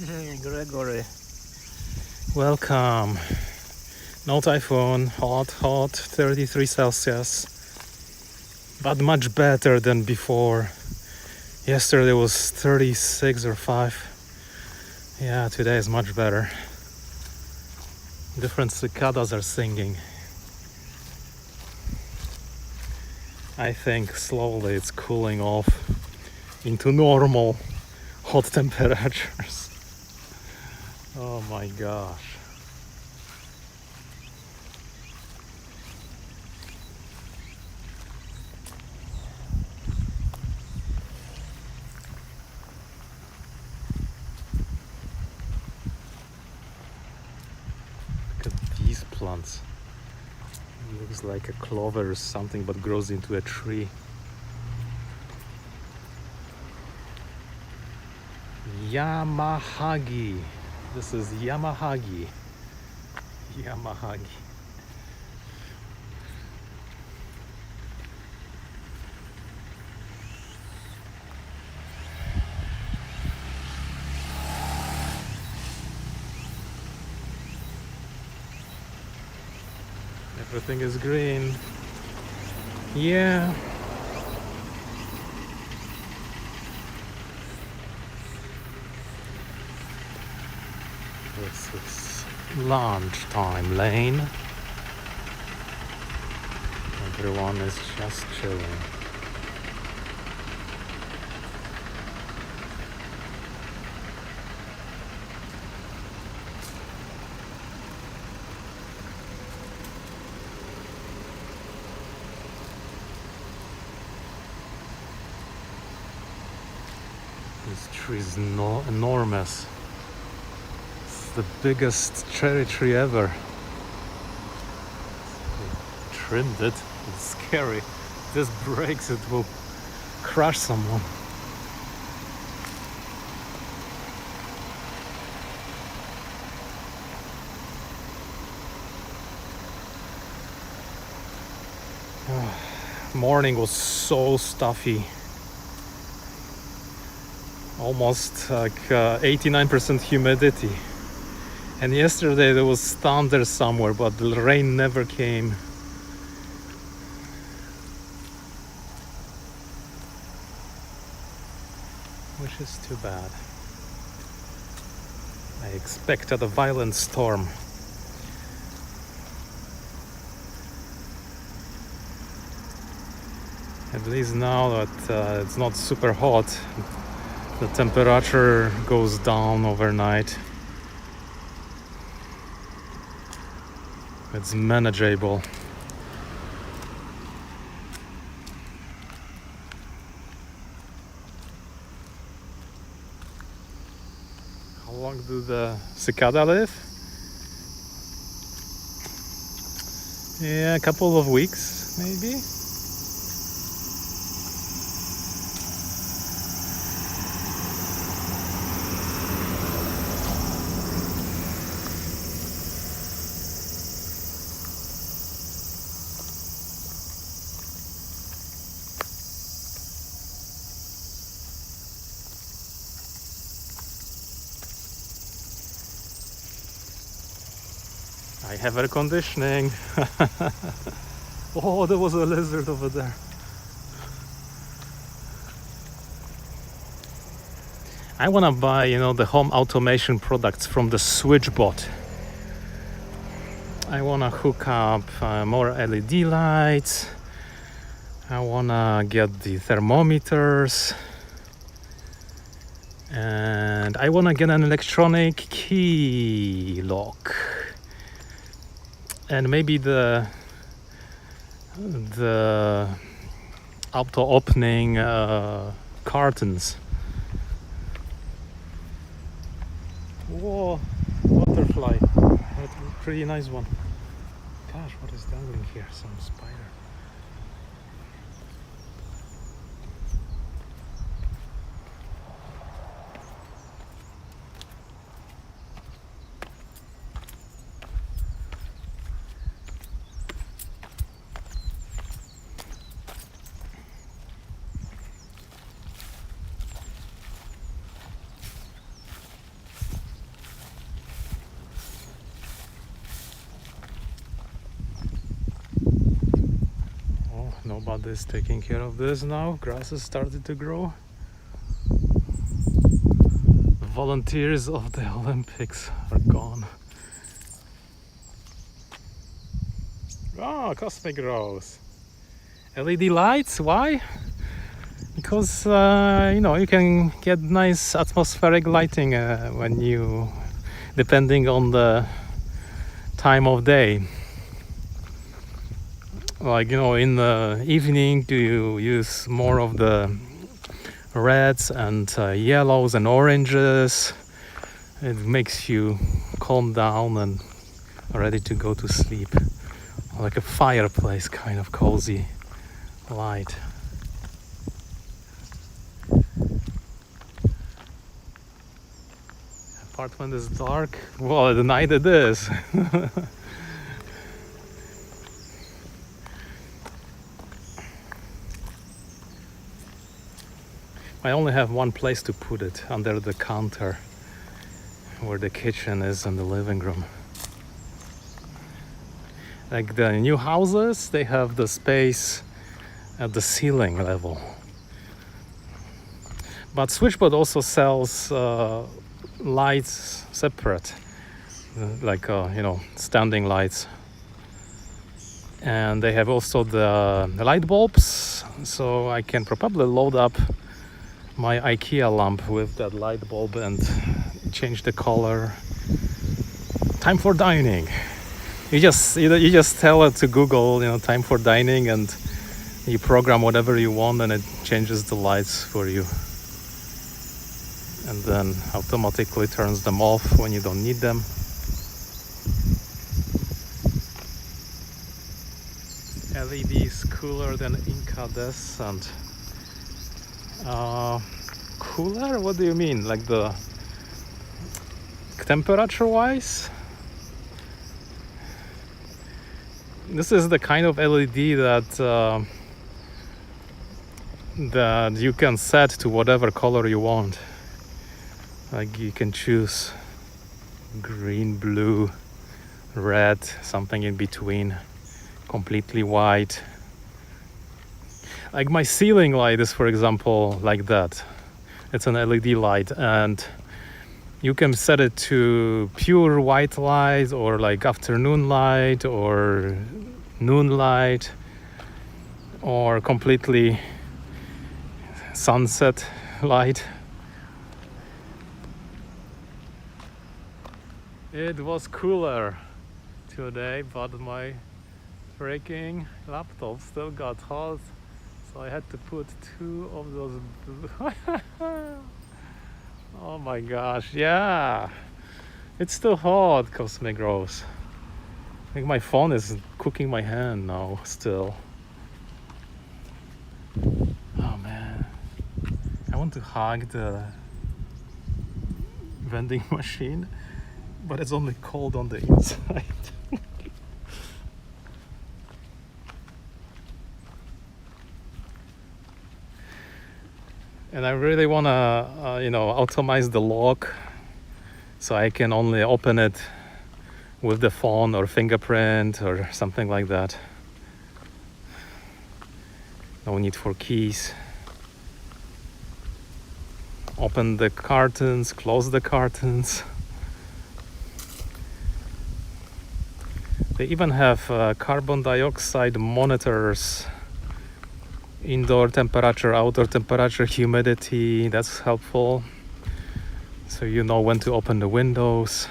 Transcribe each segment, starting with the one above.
Hey, Gregory, welcome. No typhoon, hot, 33 Celsius, but much better than before. Yesterday was 36 or 5. Yeah, today is much better. Different cicadas are singing. I think slowly it's cooling off into normal hot temperatures. Oh my gosh. Look at these plants. It looks like a clover or something, but grows into a tree. Yamahagi. This is Yamahagi. Yamahagi. Everything is green. Yeah. This is lunchtime lane. Everyone is just chilling. This tree is enormous. It's the biggest cherry tree ever. They trimmed it. It's scary. If this breaks, it will crush someone. Morning was so stuffy. Almost like 89% humidity. And yesterday there was thunder somewhere, but the rain never came. Which is too bad. I expected a violent storm. At least now that it's not super hot, the temperature goes down overnight. It's manageable. How long do the cicada live? Yeah, a couple of weeks, maybe. I have air conditioning. Oh, there was a lizard over there. I want to buy, the home automation products from the Switchbot. I want to hook up more LED lights. I want to get the thermometers. And I want to get an electronic key lock. And maybe the auto opening curtains. Whoa, butterfly. That's a pretty nice one. Gosh, what is dangling here? Some spider. Nobody's taking care of this now. Grass has started to grow. The volunteers of the Olympics are gone. Oh, cosmic rose. LED lights, why? Because you can get nice atmospheric lighting when you, depending on the time of day. Like, in the evening, do you use more of the reds and yellows and oranges? It makes you calm down and ready to go to sleep. Like a fireplace, kind of cozy light. Apartment is dark. Well, at night it is. I only have one place to put it, under the counter, where the kitchen is and the living room. Like the new houses, they have the space at the ceiling level. But Switchbot also sells lights separate, like standing lights. And they have also the light bulbs, so I can probably load up my IKEA lamp with that light bulb and change the color. Time for dining. You just tell it to Google, time for dining, and you program whatever you want, and it changes the lights for you, and then automatically turns them off when you don't need them. LED is cooler than incandescent. Cooler? What do you mean? Like the temperature-wise? This is the kind of LED that you can set to whatever color you want. Like you can choose green, blue, red, something in between, completely white. Like my ceiling light is, for example, like that. It's an LED light, and you can set it to pure white light, or like afternoon light, or noon light, or completely sunset light. It was cooler today, but my freaking laptop still got hot, so I had to put 2 of those oh my gosh, yeah, it's still hot, Cosmic Rose. I think my phone is cooking my hand now still. Oh man, I want to hug the vending machine, but it's only cold on the inside. And I really want to, automate the lock, so I can only open it with the phone or fingerprint or something like that. No need for keys. Open the curtains, close the curtains. They even have carbon dioxide monitors. Indoor temperature, outdoor temperature, humidity, that's helpful. So you know when to open the windows.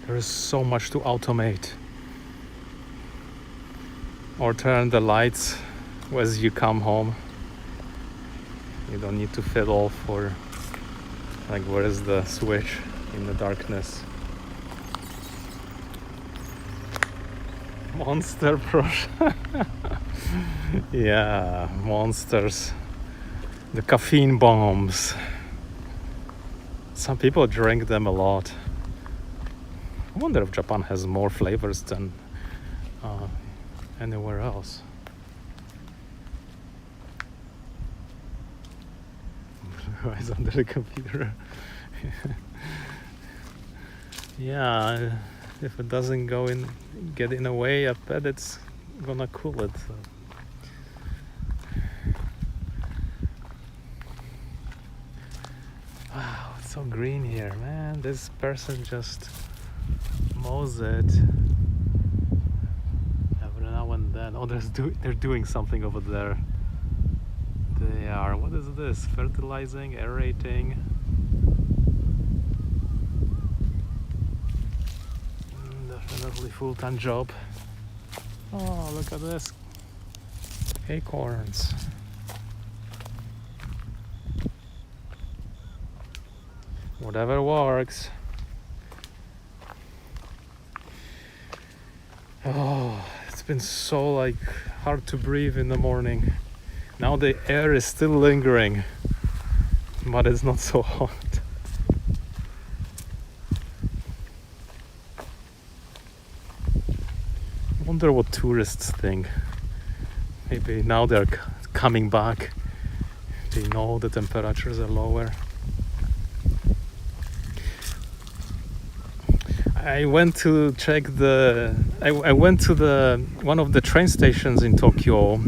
There is so much to automate. Or turn the lights as you come home. You don't need to fiddle for, like, where is the switch in the darkness. Monster Pro. Yeah, monsters. The caffeine bombs. Some people drink them a lot. I wonder if Japan has more flavors than anywhere else. Eyes under the computer. Yeah. If it doesn't get in a way, I bet it's gonna cool it. So. Wow, it's so green here, man. This person just mows it every now and then. Oh, they're doing something over there. They are. What is this? Fertilizing, aerating. Definitely full-time job. Oh, look at this. Acorns. Whatever works. Oh, it's been so hard to breathe in the morning. Now the air is still lingering, but it's not so hot. I wonder what tourists think. Maybe now they're coming back. They know the temperatures are lower. I went to check I went to one of the train stations in Tokyo,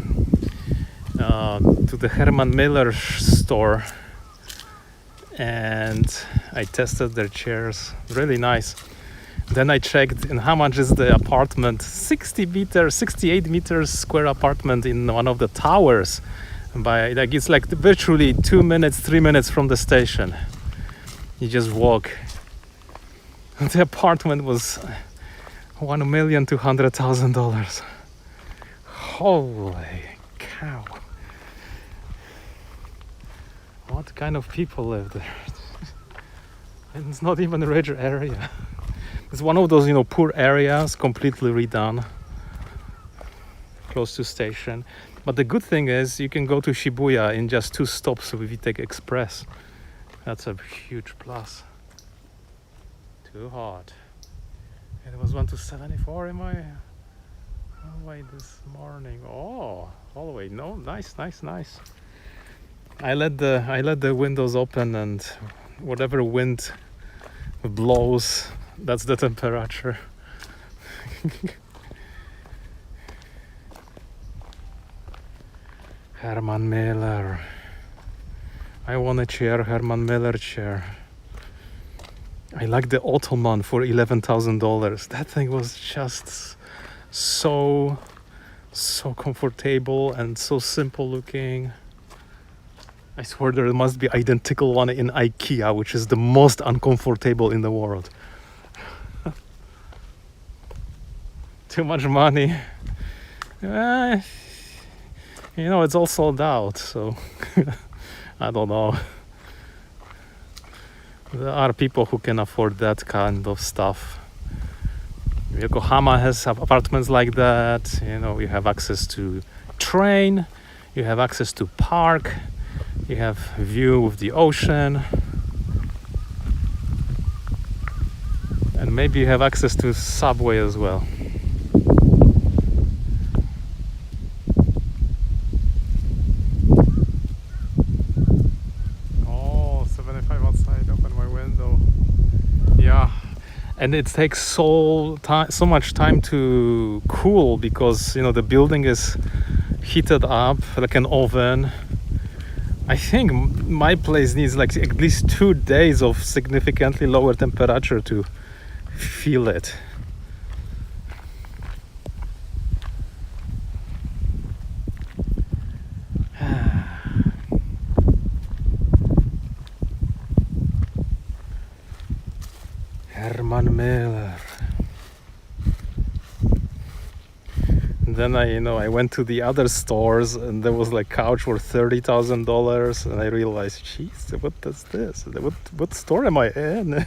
to the Herman Miller store, and I tested their chairs. Really nice. Then I checked in how much is the apartment, 68 meters square apartment in one of the towers. It's virtually 2 minutes, 3 minutes from the station. You just walk. The apartment was $1,200,000. Holy cow. What kind of people live there? And it's not even a rich area. It's one of those, poor areas, completely redone, close to station. But the good thing is you can go to Shibuya in just 2 stops if you take express. That's a huge plus. Too hot. It was 1 to 74 in my hallway this morning. Oh, hallway. No, nice. I let the windows open, and whatever wind blows, that's the temperature. Herman Miller. I want a chair, Herman Miller chair. I like the Ottoman for $11,000. That thing was just so comfortable and so simple looking. I swear there must be identical one in IKEA, which is the most uncomfortable in the world. Too much money. It's all sold out, so I don't know. There are people who can afford that kind of stuff. Yokohama has apartments like that. You have access to train, you have access to park, you have view of the ocean, and maybe you have access to subway as well. Oh, 75 outside, open my window. Yeah, and it takes so much time to cool because the building is heated up like an oven. I think my place needs at least 2 days of significantly lower temperature to feel it. Herman Miller. And then I went to the other stores, and there was couch for $30,000, and I realized, jeez, what is this? What store am I in?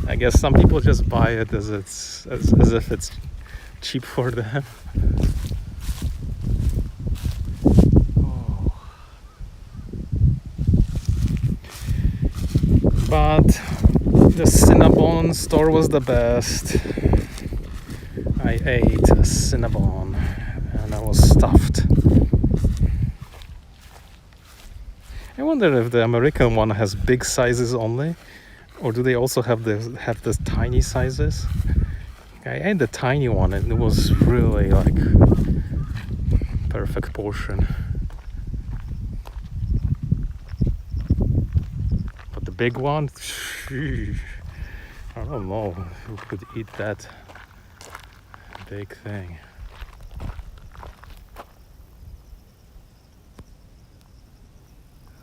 I guess some people just buy it as if it's cheap for them. But the Cinnabon store was the best. I ate a Cinnabon and I was stuffed. I wonder if the American one has big sizes only, or do they also have the tiny sizes? I ate the tiny one and it was really like perfect portion. But the big one, I don't know who could eat that big thing.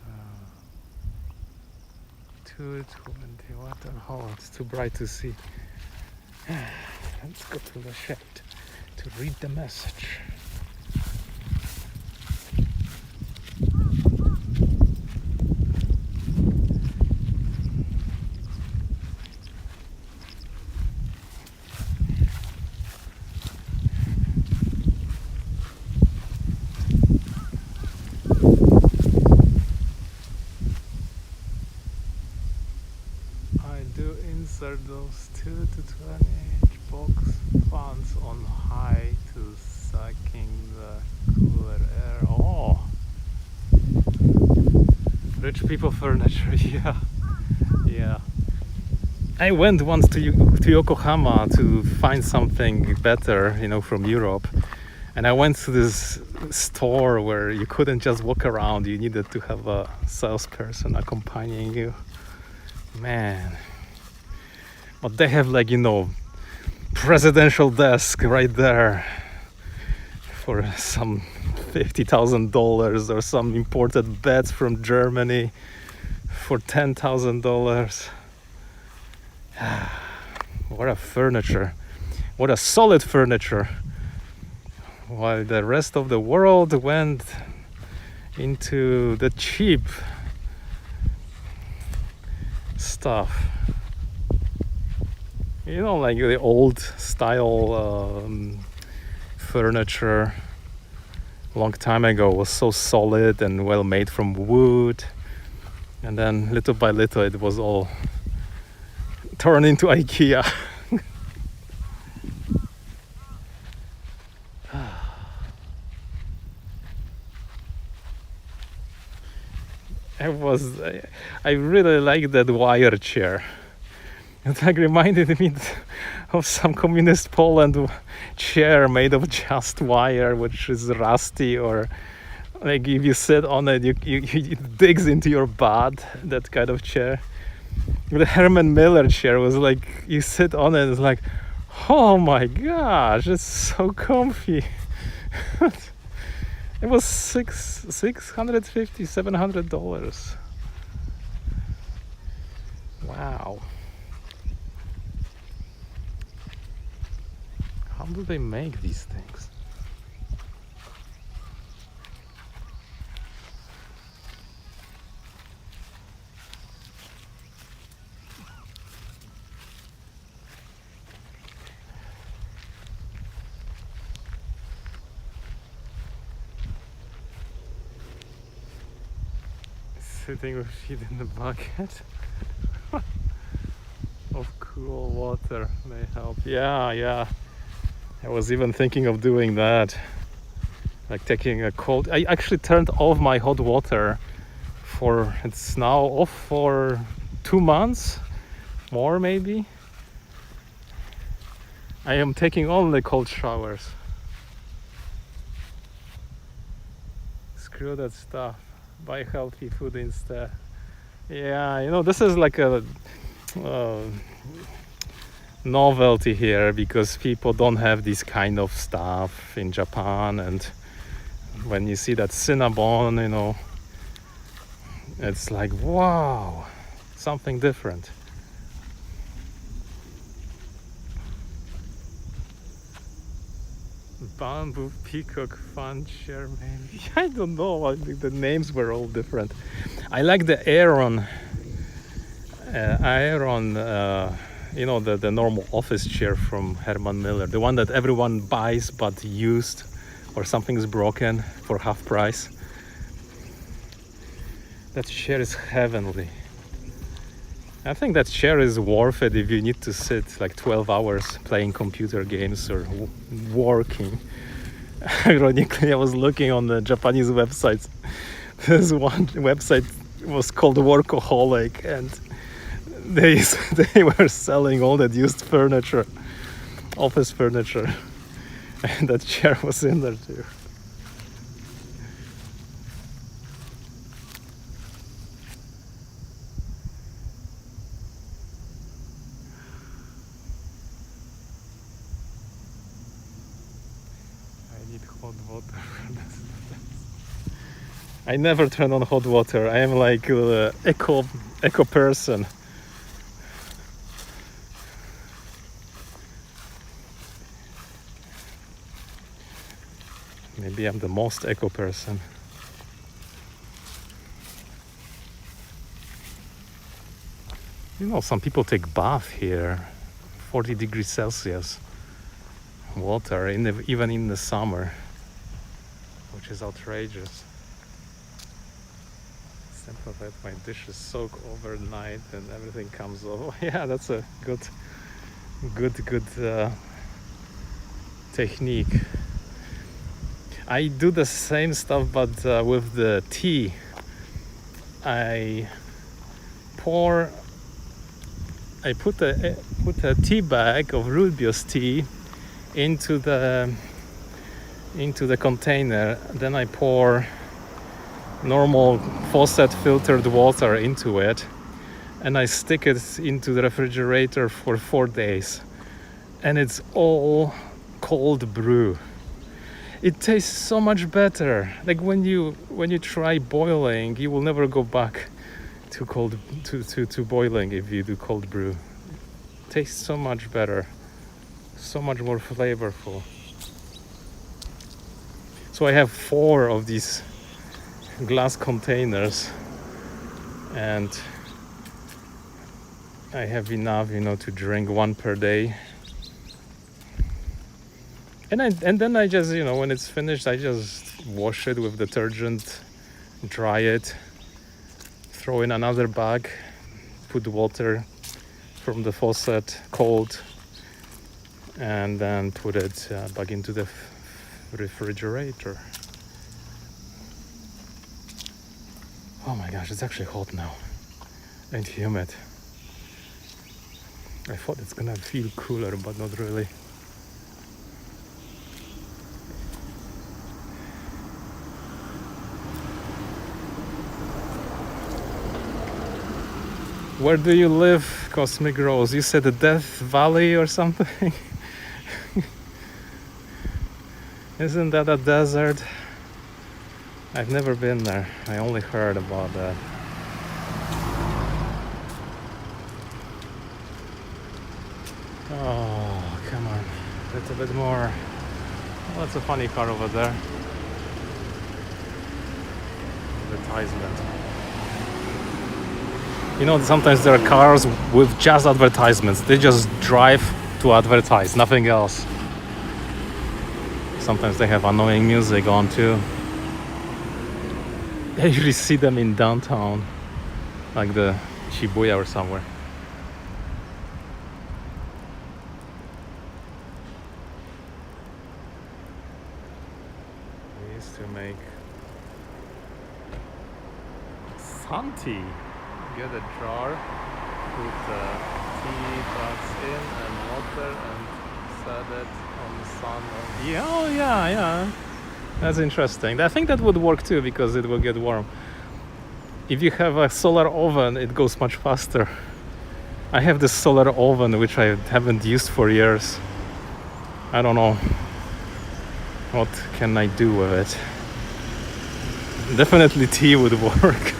Uh, 2:20. What the hell? It's too bright to see. Let's go to the shed to read the message. I do insert those 2 to 20 inch box fans on high to sucking the cooler air. Oh, rich people furniture. Yeah, yeah. I went once to Yokohama to find something better, from Europe. And I went to this store where you couldn't just walk around. You needed to have a salesperson accompanying you. Man. But they have presidential desk right there for some $50,000 or some imported beds from Germany for $10,000. What a furniture. What a solid furniture. While the rest of the world went into the cheap stuff. Like the old style furniture long time ago was so solid and well made from wood. And then little by little it was all turned into IKEA. I really like that wire chair. It reminded me of some communist Poland chair made of just wire, which is rusty, or if you sit on it, it digs into your butt. That kind of chair. The Herman Miller chair was like, you sit on it, it's like, oh my gosh, it's so comfy. It was $650, $700. Wow. How do they make these things? Sitting with feet in the bucket of cool water may help. Yeah. I was even thinking of doing that. Like taking a cold. I actually turned off my hot water it's now off for 2 months, more maybe. I am taking only cold showers. Screw that stuff. Buy healthy food instead. Yeah, this is like a novelty here because people don't have this kind of stuff in Japan, and when you see that Cinnabon, it's like, wow, something different. Bamboo peacock fun chair, maybe. I don't know. I think the names were all different. I like the Aeron. The normal office chair from Herman Miller, the one that everyone buys but used, or something is broken for half price. That chair is heavenly. I think that chair is worth it if you need to sit like 12 hours playing computer games or working. Ironically, I was looking on the Japanese websites. This one website was called Workaholic, and they they were selling all that used furniture, office furniture, and that chair was in there too. I need hot water. I never turn on hot water. I am like eco person. Maybe I'm the most eco person. You know, some people take bath here, 40 degrees Celsius water, even in the summer, which is outrageous. Simple that my dishes soak overnight and everything comes off. Yeah, that's a good technique. I do the same stuff, but with the tea. I put a tea bag of Rubio's tea into the container. Then I pour normal faucet filtered water into it, and I stick it into the refrigerator for 4 days, and it's all cold brew. It tastes so much better. Like when you try boiling, you will never go back to boiling if you do cold brew. It tastes so much better, so much more flavorful. So I have 4 of these glass containers, and I have enough, to drink 1 per day. And then I just, when it's finished, I just wash it with detergent, dry it, throw in another bag, put water from the faucet cold, and then put it back into the refrigerator. Oh my gosh, it's actually hot now and humid. I thought it's gonna feel cooler, but not really. Where do you live, Cosmic Rose? You said the Death Valley or something? Isn't that a desert? I've never been there. I only heard about that. Oh, come on. A little bit more. Oh, that's a funny car over there. Advertisement. Sometimes there are cars with just advertisements. They just drive to advertise, nothing else. Sometimes they have annoying music on too. I usually see them in downtown, like the Shibuya or somewhere. We used to make Santi. Get a jar, put tea bags in and water, and set it on the sun. Yeah, oh yeah. That's interesting. I think that would work too, because it will get warm. If you have a solar oven, it goes much faster. I have this solar oven which I haven't used for years. I don't know what can I do with it. Definitely tea would work.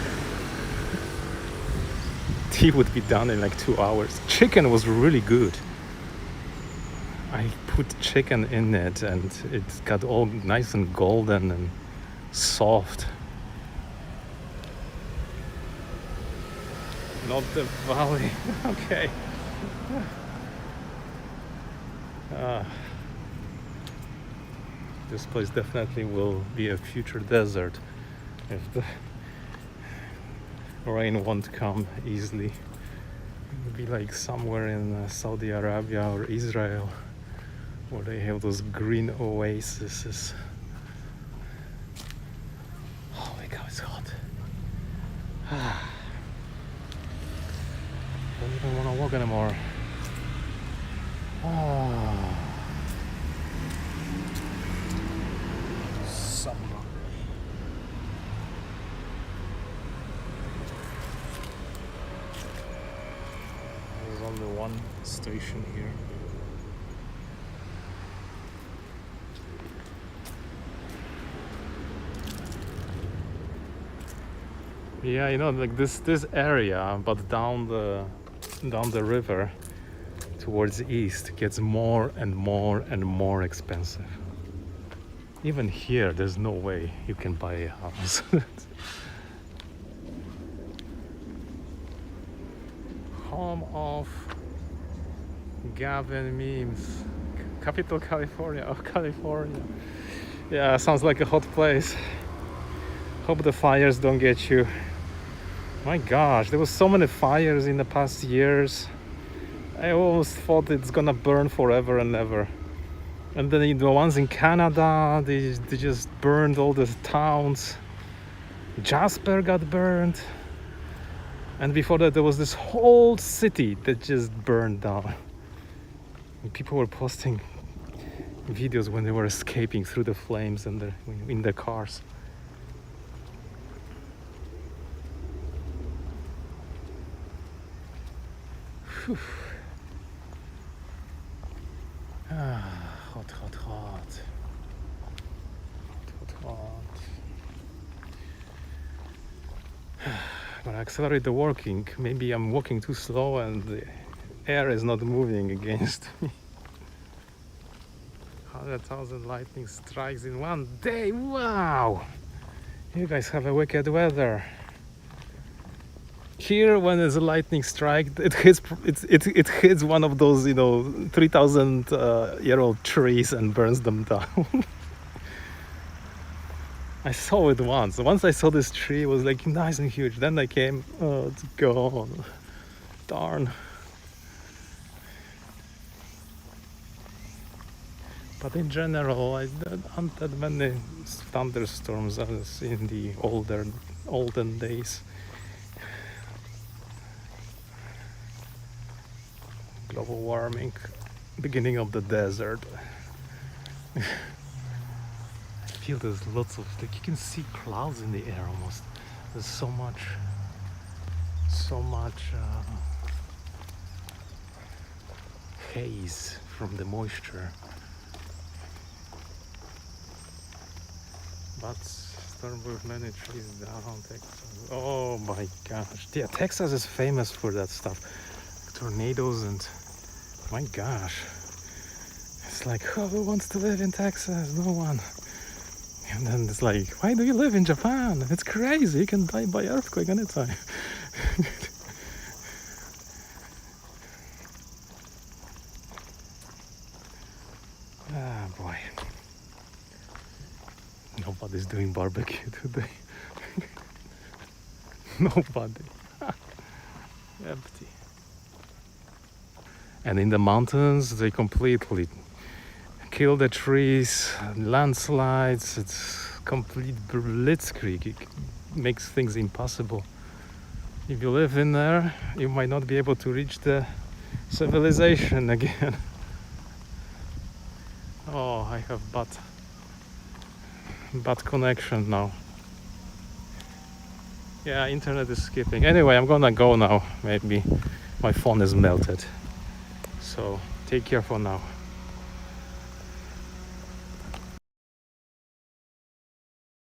Tea would be done in like 2 hours. Chicken was really good. I put chicken in it and it got all nice and golden and soft. Not the valley. Okay. This place definitely will be a future desert if the rain won't come easily. It would be like somewhere in Saudi Arabia or Israel, where they have those green oases. Don't even want to walk anymore. Summer. There's only one station here. Yeah, you know, like this area, but down the river towards the east gets more and more and more expensive. Even here, there's no way you can buy a house. Home of Gavin memes. Capital California. Oh, California. Yeah, sounds like a hot place. Hope the fires don't get you. My gosh, there was so many fires in the past years. I almost thought it's gonna burn forever and ever. And then the ones in Canada, they just burned all the towns. Jasper got burned. And before that, there was this whole city that just burned down. And people were posting videos when they were escaping through the flames and in their cars. Whew. Hot. Gotta accelerate the walking. Maybe I'm walking too slow and the air is not moving against me. 100,000 lightning strikes in one day. Wow! You guys have a wicked weather. Here, when there's a lightning strike, it hits one of those 3,000 year old trees and burns them down. I saw it once. Once I saw this tree, it was like nice and huge. Then I came, oh, it's gone. Darn. But in general, I aren't that many thunderstorms as in the olden days. Global warming, beginning of the desert. I feel there's lots of, like, you can see clouds in the air almost. There's so much haze from the moisture. But storm with many trees down Texas. Oh my gosh. Yeah, Texas is famous for that stuff. Tornadoes and my gosh. It's like, who wants to live in Texas? No one. And then it's like, why do you live in Japan? It's crazy. You can die by earthquake anytime. Ah, boy. Nobody's doing barbecue today. Nobody. Empty. And in the mountains, they completely kill the trees, landslides. It's complete blitzkrieg. It makes things impossible. If you live in there, you might not be able to reach the civilization again. Oh, I have bad connection now. Yeah, internet is skipping. Anyway, I'm gonna go now. Maybe my phone is melted. So take care for now.